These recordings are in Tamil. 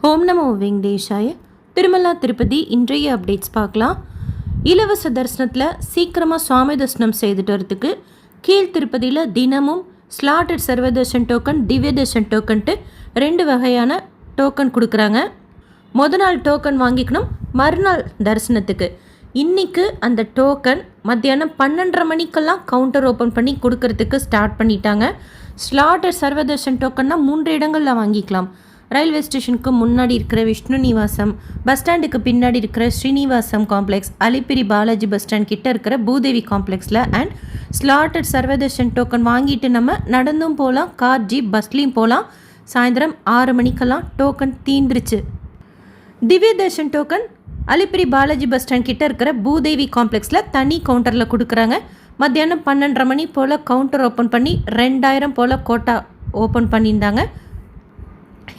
ஓம் நமோ வெங்கடேஷாய. திருமலா திருப்பதி இன்றைய அப்டேட்ஸ் பார்க்கலாம். இலவச தரிசனத்தில் சீக்கிரமாக சுவாமி தரிசனம் செய்துட்டு வரதுக்கு கீழ் திருப்பதியில் தினமும் ஸ்லாட்டட் சர்வ தர்ஷன் டோக்கன், திவ்ய தர்ஷன் டோக்கன்ட்டு 2 வகையான டோக்கன் கொடுக்குறாங்க. நாள் டோக்கன் வாங்கிக்கணும். மறுநாள் தரிசனத்துக்கு இன்றைக்கு அந்த டோக்கன் மத்தியானம் 12:30 மணிக்கெல்லாம் கவுண்டர் ஓப்பன் பண்ணி கொடுக்கறதுக்கு ஸ்டார்ட் பண்ணிட்டாங்க. ஸ்லாட்டட் சர்வ தர்ஷன் டோக்கன்னா 3 இடங்களில் வாங்கிக்கலாம். ரயில்வே ஸ்டேஷனுக்கு முன்னாடி இருக்கிற விஷ்ணு நிவாசம், பஸ் ஸ்டாண்டுக்கு பின்னாடி இருக்கிற Srinivasam complex, Alipiri Balaji bus stand கிட்ட இருக்கிற பூதேவி காம்ப்ளெக்ஸில் அண்ட் ஸ்லாட்டட் சர்வதர்ஷன் டோக்கன் வாங்கிட்டு நம்ம நடந்தும் போகலாம், கார், ஜீப், பஸ்லேயும் போகலாம். சாயந்தரம் 6 மணிக்கெல்லாம் டோக்கன் தீந்துருச்சு. திவ்ய Darshan token Alipiri Balaji bus stand கிட்ட இருக்கிற பூதேவி காம்ப்ளெக்ஸில் தனி கவுண்டரில் கொடுக்குறாங்க. மத்தியானம் 12:30 மணி போல் கவுண்டர் ஓப்பன் பண்ணி 2000 போல் கோட்டா ஓப்பன் பண்ணியிருந்தாங்க.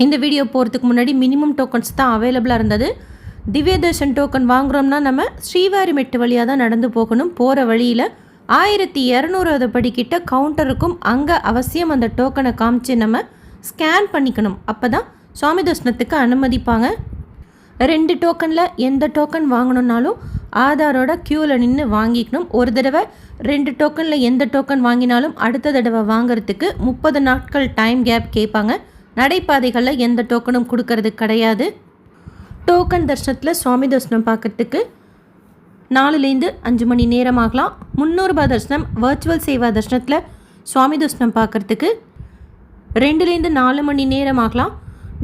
இந்த வீடியோ போகிறதுக்கு முன்னாடி மினிமம் டோக்கன்ஸ் தான் அவைலபிளாக இருந்தது. திவ்ய தர்ஷன் டோக்கன் வாங்குகிறோம்னா நம்ம ஸ்ரீவாரிமெட்டு வழியாக தான் நடந்து போகணும். போகிற வழியில் 1200 படிக்கிட்ட கவுண்டர் இருக்கும். அங்கே அவசியம் அந்த டோக்கனை காமிச்சு நம்ம ஸ்கேன் பண்ணிக்கணும். அப்போ தான் சுவாமி தர்ஷனத்துக்கு அனுமதிப்பாங்க. 2 டோக்கனில் எந்த டோக்கன் வாங்கணுன்னாலும் ஆதாரோட க்யூவில் நின்று வாங்கிக்கணும். ஒரு தடவை 2 டோக்கனில் எந்த டோக்கன் வாங்கினாலும் அடுத்த தடவை வாங்கிறதுக்கு 30 நாட்கள் டைம் கேப் கேட்பாங்க. நடைபாதைகளில் எந்த டோக்கனும் கொடுக்கறது கிடையாது. டோக்கன் தர்ஷனத்தில் சுவாமி தர்ஷனம் பார்க்குறதுக்கு 4லேருந்து 5 மணி நேரம் ஆகலாம். 300 ரூபாய் தர்ஷனம் வர்ச்சுவல் சேவா தர்ஷனத்தில் சுவாமி தர்ஷனம் பார்க்குறதுக்கு 2லேருந்து 4 மணி நேரம் ஆகலாம்.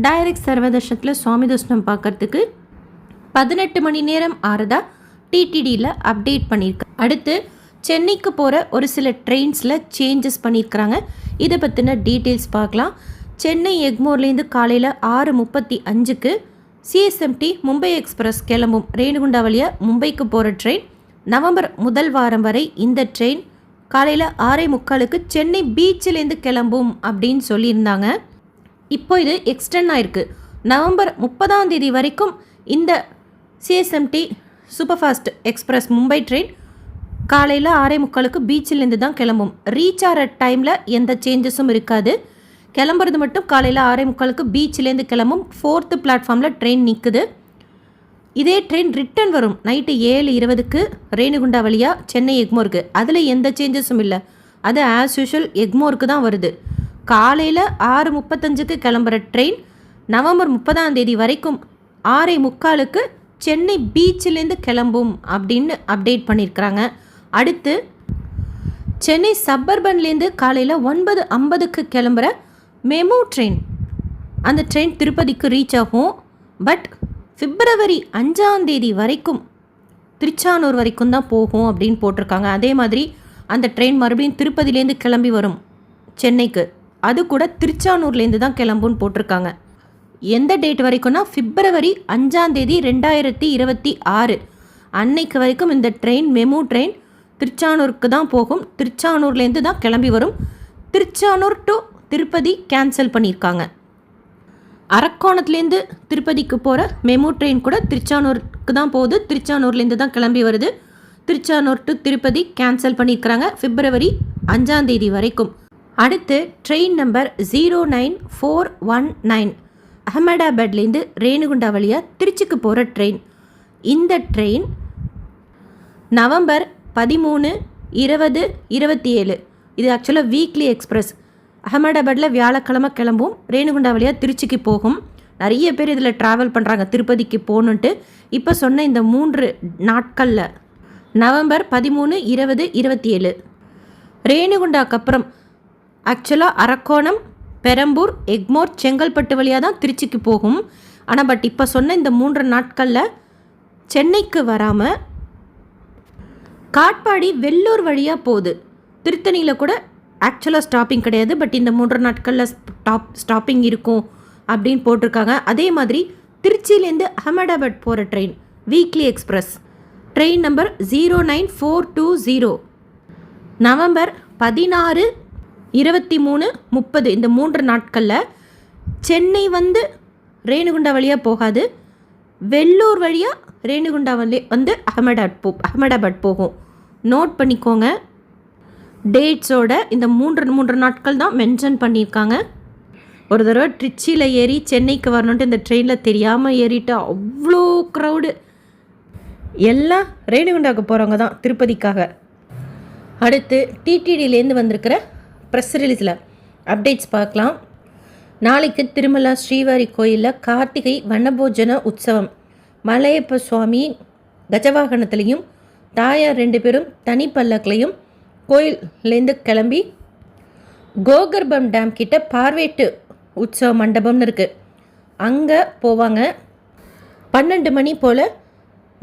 டைரக்ட் சர்வ தர்ஷனத்தில் சுவாமி தர்ஷனம் பார்க்குறதுக்கு 18 மணி நேரம் ஆறதா டிடிடியில் அப்டேட் பண்ணியிருக்கு. அடுத்து சென்னைக்கு போகிற ஒரு சில ட்ரெயின்ஸில் சேஞ்சஸ் பண்ணியிருக்கிறாங்க. இதை பற்றின டீட்டெயில்ஸ் பார்க்கலாம். சென்னை எக்மோர்லேருந்து காலையில் 6:35க்கு சிஎஸ்எம்டி மும்பை எக்ஸ்பிரஸ் கிளம்பும். ரேணுகுண்டா வழியாக மும்பைக்கு போகிற ட்ரெயின். நவம்பர் முதல் வாரம் வரை இந்த ட்ரெயின் காலையில் 6:45க்கு சென்னை பீச்சிலேருந்து கிளம்பும் அப்படின்னு சொல்லியிருந்தாங்க. இப்போ இது எக்ஸ்டெண்ட் ஆயிருக்கு. நவம்பர் 30ஆம் தேதி வரைக்கும் இந்த CSMT super fast express Mumbai train காலையில் 6:45க்கு பீச்சிலேருந்து தான் கிளம்பும். ரீச் ஆகிற டைமில் எந்த சேஞ்சஸும் இருக்காது. கிளம்புறது மட்டும் காலையில் 6:45க்கு பீச்சிலேருந்து கிளம்பும். 4th பிளாட்ஃபார்மில் ட்ரெயின் நிற்குது. இதே ட்ரெயின் ரிட்டன் வரும் நைட்டு 7:20க்கு ரேணுகுண்டா வழியாக சென்னை எக்மோருக்கு. அதில் எந்த சேஞ்சஸும் இல்லை. அது ஆஸ் யூஷுவல் எக்மோருக்கு தான் வருது. காலையில் 6:35க்கு கிளம்புற ட்ரெயின் நவம்பர் 30ஆம் தேதி வரைக்கும் 6:45க்கு சென்னை பீச்சிலேருந்து கிளம்பும் அப்படின்னு அப்டேட் பண்ணியிருக்கிறாங்க. அடுத்து சென்னை சப்பர்பன்லேருந்து காலையில் 9:50க்கு கிளம்புற மெமு ட்ரெயின். அந்த ட்ரெயின் திருப்பதிக்கு ரீச் ஆகும். பட் பிப்ரவரி 5ஆம் தேதி வரைக்கும் திருச்சானூர் வரைக்கும் தான் போகும் அப்படின்னு போட்டிருக்காங்க. அதே மாதிரி அந்த ட்ரெயின் மறுபடியும் திருப்பதிலேருந்து கிளம்பி வரும் சென்னைக்கு. அது கூட திருச்சானூர்லேருந்து தான் கிளம்புன்னு போட்டிருக்காங்க. எந்த டேட் வரைக்கும்னா பிப்ரவரி 5ஆம் தேதி 2026 அன்னைக்கு வரைக்கும் இந்த ட்ரெயின் மெமு ட்ரெயின் திருச்சானூருக்கு தான் போகும். திருச்சானூர்லேருந்து தான் கிளம்பி வரும். திருச்சானூர் டு திருப்பதி கேன்சல் பண்ணியிருக்காங்க. அரக்கோணத்துலேருந்து திருப்பதிக்கு போகிற மெமு ட்ரெயின் கூட திருச்சானூருக்கு தான் போகுது. திருச்சானூர்லேருந்து தான் கிளம்பி வருது. திருச்சானூர் டு திருப்பதி கேன்சல் பண்ணியிருக்கிறாங்க பிப்ரவரி 5ஆம் தேதி வரைக்கும். அடுத்து ட்ரெயின் நம்பர் 09419 அகமதாபாத்லேருந்து ரேணுகுண்டா வழியாக திருச்சிக்கு போகிற ட்ரெயின். இந்த ட்ரெயின் நவம்பர் 13, 20, 27 இது ஆக்சுவலாக வீக்லி எக்ஸ்பிரஸ். அகமதாபாத்தில் வியாழக்கிழமை கிளம்பும். ரேணுகுண்டா வழியாக திருச்சிக்கு போகும். நிறைய பேர் இதில் ட்ராவல் பண்ணுறாங்க திருப்பதிக்கு போகணுன்ட்டு. இப்போ சொன்ன இந்த 3 நாட்களில் நவம்பர் 13, 20, 27 ரேணுகுண்டாக்கு அப்புறம் ஆக்சுவலாக அரக்கோணம், பெரம்பூர், எக்மோர், செங்கல்பட்டு வழியாக தான் திருச்சிக்கு போகும். ஆனால் பட் இப்போ சொன்ன இந்த 3 நாட்களில் சென்னைக்கு வராமல் காட்பாடி, வெள்ளூர் வழியாக போகுது. திருத்தணியில் கூட ஆக்சுவலாக ஸ்டாப்பிங் கிடையாது. பட் இந்த 3 நாட்களில் ஸ்டாப்பிங் இருக்கும் அப்படின்னு போட்டிருக்காங்க. அதே மாதிரி திருச்சியிலேருந்து அகமதாபாத் போகிற train weekly express train number 09420 November 16, 23, 30 இந்த 3 நாட்களில் சென்னை வந்து ரேணுகுண்டா வழியாக போகாது. வெள்ளூர் வழியாக ரேணுகுண்டா வந்து அகமதாபாத் போகும். நோட் பண்ணிக்கோங்க. டேட்ஸோட இந்த 3 நாட்கள் தான் மென்ஷன் பண்ணியிருக்காங்க. ஒரு தடவை ட்ரிச்சியில் ஏறி சென்னைக்கு வரணுன்ட்டு இந்த ட்ரெயினில் தெரியாமல் ஏறிட்டு அவ்வளோ க்ரௌடு. எல்லாம் ரேணிகுண்டாவுக்கு போகிறவங்க தான் திருப்பதிக்காக. அடுத்து டிடிடியிலேருந்து வந்திருக்கிற ப்ரெஸ் ரிலீஸில் அப்டேட்ஸ் பார்க்கலாம். நாளைக்கு திருமலா ஸ்ரீவாரி கோயிலில் கார்த்திகை வனபோஜன உற்சவம். மலையப்ப சுவாமி கஜவாகனத்துலேயும் தாயார் 2 பேரும் தனி பல்லக்கிலையும் கோயிலேருந்து கிளம்பி கோகர்பம் டேம் கிட்ட பார்வேட்டு உற்சவ மண்டபம்னு இருக்குது, அங்கே போவாங்க. 12 மணி போல்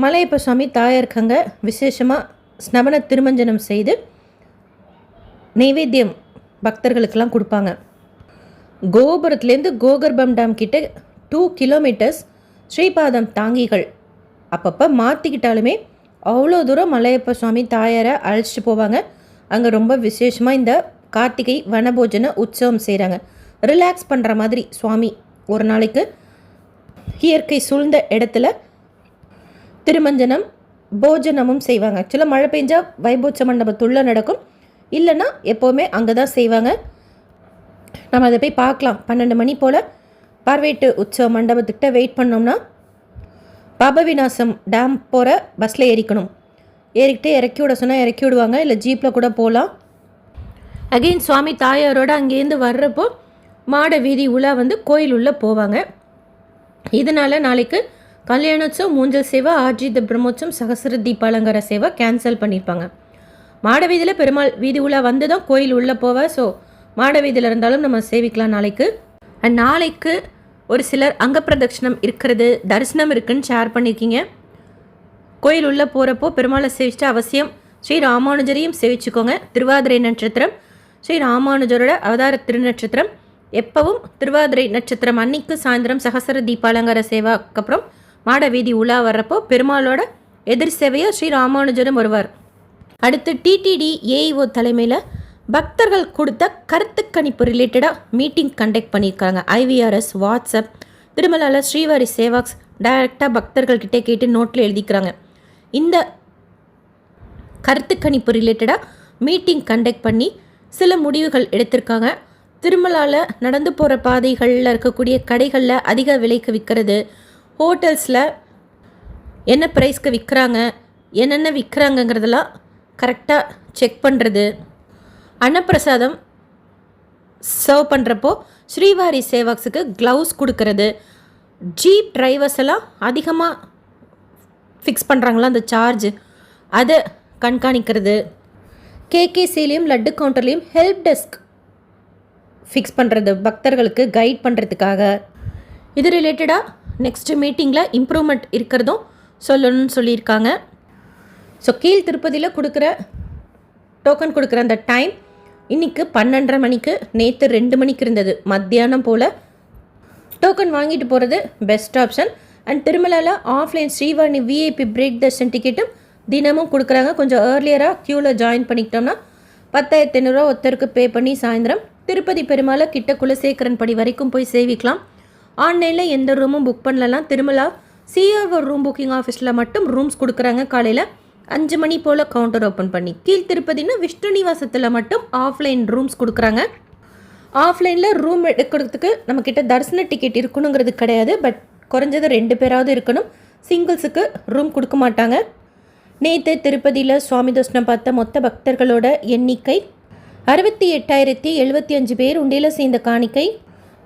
மலையப்ப சுவாமி தாயாருக்கு அங்கே விசேஷமாக ஸ்நபன திருமஞ்சனம் செய்து நைவேத்தியம் பக்தர்களுக்கெல்லாம் கொடுப்பாங்க. கோபுரத்துலேருந்து கோகர்பம் டேம் கிட்ட 2 கிலோமீட்டர்ஸ் ஸ்ரீபாதம் தாங்கிகள் அப்பப்போ மாற்றிக்கிட்டாலுமே அவ்வளோ தூரம் மலையப்ப சுவாமி தாயாரை அழைச்சிட்டு போவாங்க. அங்கே ரொம்ப விசேஷமாக இந்த கார்த்திகை வனபோஜன உற்சவம் செய்கிறாங்க. ரிலாக்ஸ் பண்ணுற மாதிரி சுவாமி ஒரு நாளைக்கு இயற்கை சூழ்ந்த இடத்துல திருமஞ்சனம் போஜனமும் செய்வாங்க. ஆக்சுவலாக மழை பெஞ்சால் வைபோச்ச மண்டபத்துள்ள நடக்கும், இல்லைன்னா எப்போவுமே அங்கே தான் செய்வாங்க. நம்ம அதை போய் பார்க்கலாம். 12 மணி போல் பார்வேட்டு உற்சவ மண்டபத்துக்கிட்ட வெயிட் பண்ணோம்னா பாபவிநாசம் டேம் போகிற பஸ்ஸில் ஏறிக்கணும். ஏறிக்கிட்டு இறக்கி விட சொன்னால் இறக்கி விடுவாங்க, இல்லை ஜீப்பில் கூட போகலாம். அகெயின் சுவாமி தாயாரோடு அங்கேருந்து வர்றப்போ மாட வீதி உலா கோயில் உள்ளே போவாங்க. இதனால் நாளைக்கு கல்யாணோத்சவம், மூஞ்சல் சேவை, ஆர்ஜித பிரம்மோற்சவம், சகசிர தீபாலங்கார சேவை கேன்சல் பண்ணியிருப்பாங்க. மாட வீதியில் பெருமாள் வீதி உலா வந்து தான் கோயில் உள்ளே போவா. ஸோ மாட வீதியில் இருந்தாலும் நம்ம சேவிக்கலாம் நாளைக்கு. அண்ட் நாளைக்கு ஒரு சிலர் அங்க பிரதட்சணம் இருக்கிறது, தரிசனம் இருக்குன்னு ஷேர் பண்ணியிருக்கீங்க. கோயில் உள்ளே போகிறப்போ பெருமாளை சேவிச்சுட்டு அவசியம் ஸ்ரீ ராமானுஜரையும் சேவிச்சுக்கோங்க. திருவாதிரை நட்சத்திரம் ஸ்ரீ ராமானுஜரோட அவதார திருநட்சத்திரம். எப்பவும் திருவாதிரை நட்சத்திரம் அன்னைக்கு சாயந்தரம் சகசர தீபாலங்கார சேவாக்கு அப்புறம் மாட வீதி உலா வர்றப்போ பெருமாளோட எதிர் சேவையாக ஸ்ரீ ராமானுஜரும் வருவார். அடுத்து டிடிடி ஏஇஓ தலைமையில் பக்தர்கள் கொடுத்த கருத்து கணிப்பு ரிலேட்டடாக மீட்டிங் கண்டக்ட் பண்ணியிருக்காங்க. IVRS, வாட்ஸ்அப், திருமலால ஸ்ரீவாரி சேவாக்ஸ் டைரெக்டாக பக்தர்கள்கிட்டே கேட்டு நோட்டில் எழுதிக்கிறாங்க. இந்த கருத்து கணிப்பு ரிலேட்டடாக மீட்டிங் கண்டக்ட் பண்ணி சில முடிவுகள் எடுத்திருக்காங்க. திருமலாவில் நடந்து போகிற பாதைகளில் இருக்கக்கூடிய கடைகளில் அதிக விலைக்கு விற்கிறது, ஹோட்டல்ஸில் என்ன ப்ரைஸ்க்கு விற்கிறாங்க, என்னென்ன விற்கிறாங்கங்கிறதெல்லாம் கரெக்டாக செக் பண்ணுறது, அன்னப்பிரசாதம் சர்வ் பண்ணுறப்போ ஸ்ரீவாரி சேவாக்ஸுக்கு க்ளவுஸ் கொடுக்கறது, ஜீப் டிரைவர்ஸ் எல்லாம் அதிகமாக ஃபிக்ஸ் பண்ணுறாங்களா அந்த சார்ஜ், அதை கண்காணிக்கிறது, KKCலேயும் லட்டு கவுண்டர்லேயும் ஹெல்ப் டெஸ்க் ஃபிக்ஸ் பண்ணுறது பக்தர்களுக்கு கைட் பண்ணுறதுக்காக. இது ரிலேட்டடாக நெக்ஸ்ட் மீட்டிங்கில் இம்ப்ரூவ்மெண்ட் இருக்கிறதும் சொல்லணும்னு சொல்லியிருக்காங்க. ஸோ கீழ் திருப்பதியில் டோக்கன் கொடுக்குற அந்த டைம் இன்றைக்கி 12:30 மணிக்கு, நேற்று 2 மணிக்கு இருந்தது. மத்தியானம் போல் டோக்கன் வாங்கிட்டு போகிறது பெஸ்ட் ஆப்ஷன். அண்ட் திருமலாவில் offline Srivani VIP break darshan டிக்கெட்டும் தினமும் கொடுக்குறாங்க. கொஞ்சம் ஏர்லியராக க்யூவில் ஜாயின் பண்ணிக்கிட்டோம்னா 10,500 ஒருத்தருக்கு பே பண்ணி சாயந்தரம் திருப்பதி பெருமாளை கிட்ட குலசேகரன் படி வரைக்கும் போய் சேவிக்கலாம். ஆன்லைனில் எந்த ரூமும் புக் பண்ணலாம். திருமலா CRO ரூம் புக்கிங் ஆஃபீஸில் மட்டும் ரூம்ஸ் கொடுக்குறாங்க. காலையில் 5 மணி போல் கவுண்டர் ஓப்பன் பண்ணி. கீழ் திருப்பதினா விஷ்ணு நிவாசத்தில் மட்டும் ஆஃப்லைன் ரூம்ஸ் கொடுக்குறாங்க. ஆஃப்லைனில் ரூம் எடுக்கிறதுக்கு நம்மக்கிட்ட தரிசன டிக்கெட் இருக்கணுங்கிறது கிடையாது. பட் குறைஞ்சது 2 பேராவது இருக்கணும். சிங்கிள்ஸுக்கு ரூம் கொடுக்க மாட்டாங்க. நேற்று திருப்பதியில் சுவாமி தரிசனம் பார்த்த மொத்த பக்தர்களோட எண்ணிக்கை 68,075 பேர். உண்டியில் சேர்ந்த காணிக்கை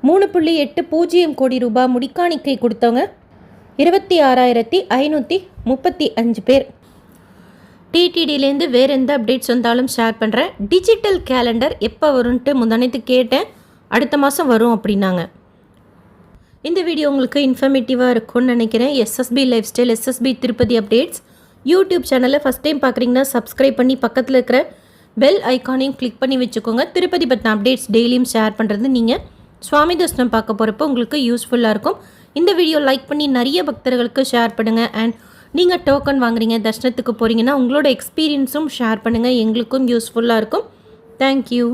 3.80 கோடி ரூபாய். முடிக்காணிக்கை கொடுத்தவங்க 26,535 பேர். டிடிடிலேருந்து வேறு எந்த அப்டேட்ஸ் வந்தாலும் ஷேர் பண்ணுறேன். டிஜிட்டல் கேலண்டர் எப்போ வரும்ன்ட்டு முந்தானத்து கேட்டேன். அடுத்த மாதம் வரும் அப்படின்னாங்க. இந்த வீடியோ உங்களுக்கு இன்ஃபர்மேட்டிவாக இருக்கும்னு நினைக்கிறேன். SSB life style, SSB Tirupati updates YouTube சேனலை ஃபஸ்ட் டைம் பார்க்குறீங்கன்னா சப்ஸ்கிரைப் பண்ணி பக்கத்தில் இருக்கிற பெல் ஐக்கானையும் கிளிக் பண்ணி வச்சுக்கோங்க. திருப்பதி பற்றின அப்டேட்ஸ் டெய்லியும் ஷேர் பண்ணுறது நீங்கள் சுவாமி தரிசனம் பார்க்க போகிறப்போ உங்களுக்கு யூஸ்ஃபுல்லாக இருக்கும். இந்த வீடியோ லைக் பண்ணி நிறைய பக்தர்களுக்கு ஷேர் பண்ணுங்கள். அண்ட் நீங்கள் டோக்கன் வாங்குறீங்க, தர்ஷனத்துக்கு போகிறீங்கன்னா உங்களோட எக்ஸ்பீரியன்ஸும் ஷேர் பண்ணுங்கள். எங்களுக்கும் யூஸ்ஃபுல்லாக இருக்கும். தேங்க்யூ.